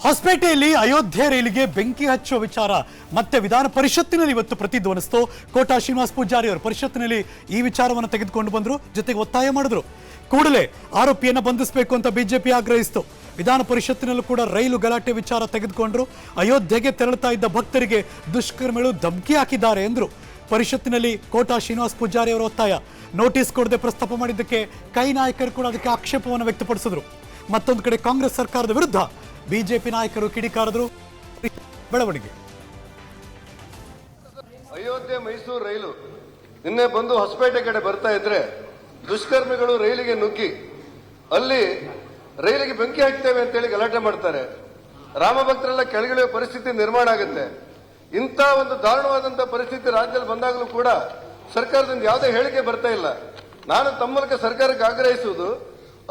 ಹೊಸಪೇಟೆಯಲ್ಲಿ ಅಯೋಧ್ಯೆ ರೈಲಿಗೆ ಬೆಂಕಿ ಹಚ್ಚುವ ವಿಚಾರ ಮತ್ತೆ ವಿಧಾನ ಪರಿಷತ್ತಿನಲ್ಲಿ ಇವತ್ತು ಪ್ರತಿಧ್ವನಿಸಿತು. ಕೋಟಾ ಶ್ರೀನಿವಾಸ ಪೂಜಾರಿ ಅವರು ಪರಿಷತ್ತಿನಲ್ಲಿ ಈ ವಿಚಾರವನ್ನು ತೆಗೆದುಕೊಂಡು ಬಂದರು, ಜೊತೆಗೆ ಒತ್ತಾಯ ಮಾಡಿದ್ರು. ಕೂಡಲೇ ಆರೋಪಿಯನ್ನು ಬಂಧಿಸಬೇಕು ಅಂತ ಬಿಜೆಪಿ ಆಗ್ರಹಿಸಿತು. ವಿಧಾನ ಪರಿಷತ್ತಿನಲ್ಲೂ ಕೂಡ ರೈಲು ಗಲಾಟೆ ವಿಚಾರ ತೆಗೆದುಕೊಂಡ್ರು. ಅಯೋಧ್ಯೆಗೆ ತೆರಳುತ್ತಾ ಇದ್ದ ಭಕ್ತರಿಗೆ ದುಷ್ಕರ್ಮಿಗಳು ಧಮಕಿ ಹಾಕಿದ್ದಾರೆ ಎಂದರು. ಪರಿಷತ್ತಿನಲ್ಲಿ ಕೋಟಾ ಶ್ರೀನಿವಾಸ ಪೂಜಾರಿ ಅವರ ಒತ್ತಾಯ. ನೋಟಿಸ್ ಕೊಡದೆ ಪ್ರಸ್ತಾಪ ಮಾಡಿದ್ದಕ್ಕೆ ಕೈ ನಾಯಕರು ಕೂಡ ಅದಕ್ಕೆ ಆಕ್ಷೇಪವನ್ನು ವ್ಯಕ್ತಪಡಿಸಿದ್ರು. ಮತ್ತೊಂದು ಕಡೆ ಕಾಂಗ್ರೆಸ್ ಸರ್ಕಾರದ ವಿರುದ್ಧ ಬಿಜೆಪಿ ನಾಯಕರು ಕಿಡಿಕಾರದ್ರು. ಬೆಳವಣಿಗೆ ಅಯೋಧ್ಯೆ ಮೈಸೂರು ರೈಲು ನಿನ್ನೆ ಬಂದು ಹೊಸಪೇಟೆ ಕಡೆ ಬರ್ತಾ ಇದ್ರೆ ದುಷ್ಕರ್ಮಿಗಳು ರೈಲಿಗೆ ನುಗ್ಗಿ ಅಲ್ಲಿ ರೈಲಿಗೆ ಬೆಂಕಿ ಹಾಕ್ತೇವೆ ಅಂತೇಳಿ ಗಲಾಟೆ ಮಾಡ್ತಾರೆ. ರಾಮ ಭಕ್ತರೆಲ್ಲ ಕೆಳಗಿಳಿಯುವ ಪರಿಸ್ಥಿತಿ ನಿರ್ಮಾಣ ಆಗುತ್ತೆ. ಇಂಥ ಒಂದು ದಾರುಣವಾದಂತ ಪರಿಸ್ಥಿತಿ ರಾಜ್ಯದಲ್ಲಿ ಬಂದಾಗಲೂ ಕೂಡ ಸರ್ಕಾರದಿಂದ ಯಾವುದೇ ಹೇಳಿಕೆ ಬರ್ತಾ ಇಲ್ಲ. ನಾನು ತಮ್ಮ ಮೂಲಕ ಸರ್ಕಾರಕ್ಕೆ ಆಗ್ರಹಿಸುವುದು,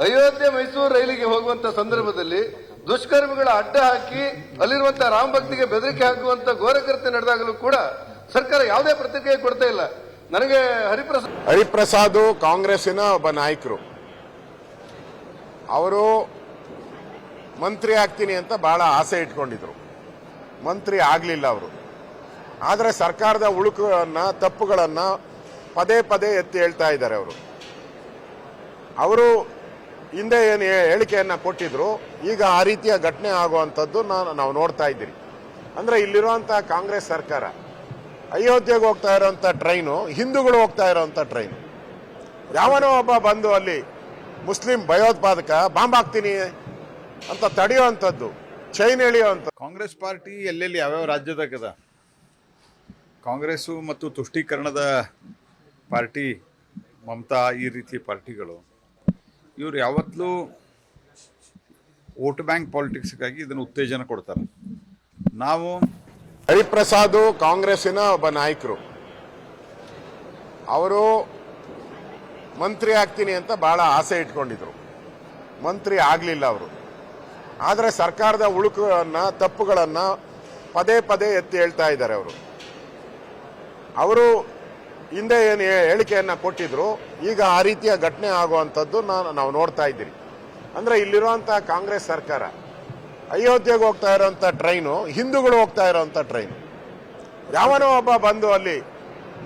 ಅಯೋಧ್ಯೆ ಮೈಸೂರು ರೈಲಿಗೆ ಹೋಗುವಂತ ಸಂದರ್ಭದಲ್ಲಿ ದುಷ್ಕರ್ಮಿಗಳ ಅಡ್ಡ ಹಾಕಿ ಅಲ್ಲಿರುವಂತಹ ರಾಮ ಭಕ್ತಿಗೆ ಬೆದರಿಕೆ ಹಾಕುವಂತ ಘೋರಕೃತ್ಯ ನಡೆದಾಗಲೂ ಕೂಡ ಸರ್ಕಾರ ಯಾವುದೇ ಪ್ರತಿಕ್ರಿಯೆ ಕೊಡ್ತಾ ಇಲ್ಲ. ನನಗೆ ಹರಿಪ್ರಸಾದ್ ಕಾಂಗ್ರೆಸ್ಸಿನ ಒಬ್ಬ ನಾಯಕರು, ಅವರು ಮಂತ್ರಿ ಆಗ್ತೀನಿ ಅಂತ ಬಹಳ ಆಸೆ ಇಟ್ಕೊಂಡಿದ್ರು. ಮಂತ್ರಿ ಆಗ್ಲಿಲ್ಲ ಅವರು. ಆದರೆ ಸರ್ಕಾರದ ಉಳುಕನ್ನ ತಪ್ಪುಗಳನ್ನ ಪದೇ ಪದೇ ಎತ್ತಿ ಹೇಳ್ತಾ ಇದ್ದಾರೆ. ಅವರು ಹಿಂದೆ ಏನು ಹೇಳಿಕೆಯನ್ನ ಕೊಟ್ಟಿದ್ರು, ಈಗ ಆ ರೀತಿಯ ಘಟನೆ ಆಗುವಂಥದ್ದು ನಾವು ನೋಡ್ತಾ ಇದ್ದೀರಿ. ಅಂದ್ರೆ ಇಲ್ಲಿರುವಂತಹ ಕಾಂಗ್ರೆಸ್ ಸರ್ಕಾರ ಅಯೋಧ್ಯೆಗೆ ಹೋಗ್ತಾ ಇರೋಂಥ ಟ್ರೈನು ಹಿಂದೂಗಳು ಹೋಗ್ತಾ ಇರೋಂಥ ಟ್ರೈನ್. ಯಾವನೋ ಒಬ್ಬ ಬಂದು ಅಲ್ಲಿ ಮುಸ್ಲಿಂ ಭಯೋತ್ಪಾದಕ ಬಾಂಬ್ ಹಾಕ್ತೀನಿ ಅಂತ ತಡೆಯುವಂಥದ್ದು, ಚೈನ್ ಎಳೆಯುವಂಥ. ಕಾಂಗ್ರೆಸ್ ಪಾರ್ಟಿ ಎಲ್ಲೆಲ್ಲಿ ಯಾವ್ಯಾವ ರಾಜ್ಯದಾಗದ ಕಾಂಗ್ರೆಸ್ಸು ಮತ್ತು ತುಷ್ಟೀಕರಣದ ಪಾರ್ಟಿ, ಮಮತಾ ಈ ರೀತಿ ಪಾರ್ಟಿಗಳು, ಇವರು ಯಾವತ್ತೂ ವೋಟ್ ಬ್ಯಾಂಕ್ ಪಾಲಿಟಿಕ್ಸ್ಗಾಗಿ ಇದನ್ನು ಉತ್ತೇಜನ ಕೊಡ್ತಾರೆ. ನಾವು ಹರಿಪ್ರಸಾದ್ ಕಾಂಗ್ರೆಸ್ಸಿನ ಒಬ್ಬ ನಾಯಕರು, ಅವರು ಮಂತ್ರಿ ಆಗ್ತೀನಿ ಅಂತ ಬಹಳ ಆಸೆ ಇಟ್ಕೊಂಡಿದ್ರು. ಮಂತ್ರಿ ಆಗಲಿಲ್ಲ ಅವರು. ಆದರೆ ಸರ್ಕಾರದ ಉಳುಕನ್ನ ತಪ್ಪುಗಳನ್ನ ಪದೇ ಪದೇ ಎತ್ತಿ ಹೇಳ್ತಾ ಇದ್ದಾರೆ. ಅವರು ಹಿಂದೆ ಏನು ಹೇಳಿಕೆಯನ್ನ ಕೊಟ್ಟಿದ್ರು, ಈಗ ಆ ರೀತಿಯ ಘಟನೆ ಆಗುವಂಥದ್ದು ನಾವು ನೋಡ್ತಾ ಇದ್ದೀರಿ. ಅಂದ್ರೆ ಇಲ್ಲಿರುವಂತಹ ಕಾಂಗ್ರೆಸ್ ಸರ್ಕಾರ ಅಯೋಧ್ಯೆಗೆ ಹೋಗ್ತಾ ಇರೋಂಥ ಟ್ರೈನು ಹಿಂದೂಗಳು ಹೋಗ್ತಾ ಇರೋಂಥ ಟ್ರೈನ್. ಯಾವನೋ ಒಬ್ಬ ಬಂದು ಅಲ್ಲಿ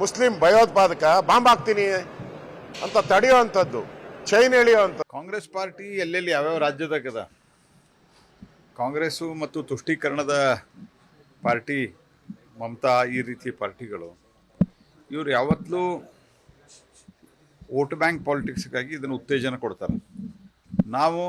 ಮುಸ್ಲಿಂ ಭಯೋತ್ಪಾದಕ ಬಾಂಬ್ ಹಾಕ್ತೀನಿ ಅಂತ ತಡೆಯುವಂಥದ್ದು, ಚೈನ್ ಎಳೆಯುವಂಥ. ಕಾಂಗ್ರೆಸ್ ಪಾರ್ಟಿ ಎಲ್ಲೆಲ್ಲಿ ಯಾವ್ಯಾವ ರಾಜ್ಯದಾಗದ ಕಾಂಗ್ರೆಸ್ಸು ಮತ್ತು ತುಷ್ಟೀಕರಣದ ಪಾರ್ಟಿ, ಮಮತಾ ಈ ರೀತಿ ಪಾರ್ಟಿಗಳು, ಇವರು ಯಾವತ್ತೂ ವೋಟ್ ಬ್ಯಾಂಕ್ ಪಾಲಿಟಿಕ್ಸ್ಗಾಗಿ ಇದನ್ನು ಉತ್ತೇಜನ ಕೊಡ್ತಾರೆ. ನಾವು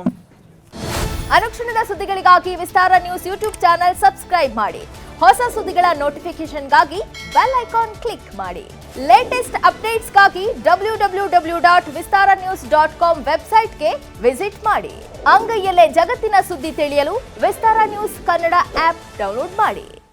ಅನುಕ್ಷಣದ ಸುದ್ದಿಗಳಿಗಾಗಿ ವಿಸ್ತಾರ ನ್ಯೂಸ್ ಯೂಟ್ಯೂಬ್ ಚಾನೆಲ್ ಸಬ್ಸ್ಕ್ರೈಬ್ ಮಾಡಿ. ಹೊಸ ಸುದ್ದಿಗಳ ನೋಟಿಫಿಕೇಶನ್ಗಾಗಿ ಬೆಲ್ ಐಕಾನ್ ಕ್ಲಿಕ್ ಮಾಡಿ. ಲೇಟೆಸ್ಟ್ ಅಪ್ಡೇಟ್ಸ್ಗಾಗಿ www.vistaranews.com ವೆಬ್ಸೈಟ್ಗೆ ವಿಸಿಟ್ ಮಾಡಿ. ಅಂಗೈಯಲ್ಲೇ ಜಗತ್ತಿನ ಸುದ್ದಿ ತಿಳಿಯಲು ವಿಸ್ತಾರ ನ್ಯೂಸ್ ಕನ್ನಡ ಆಪ್ ಡೌನ್ಲೋಡ್ ಮಾಡಿ.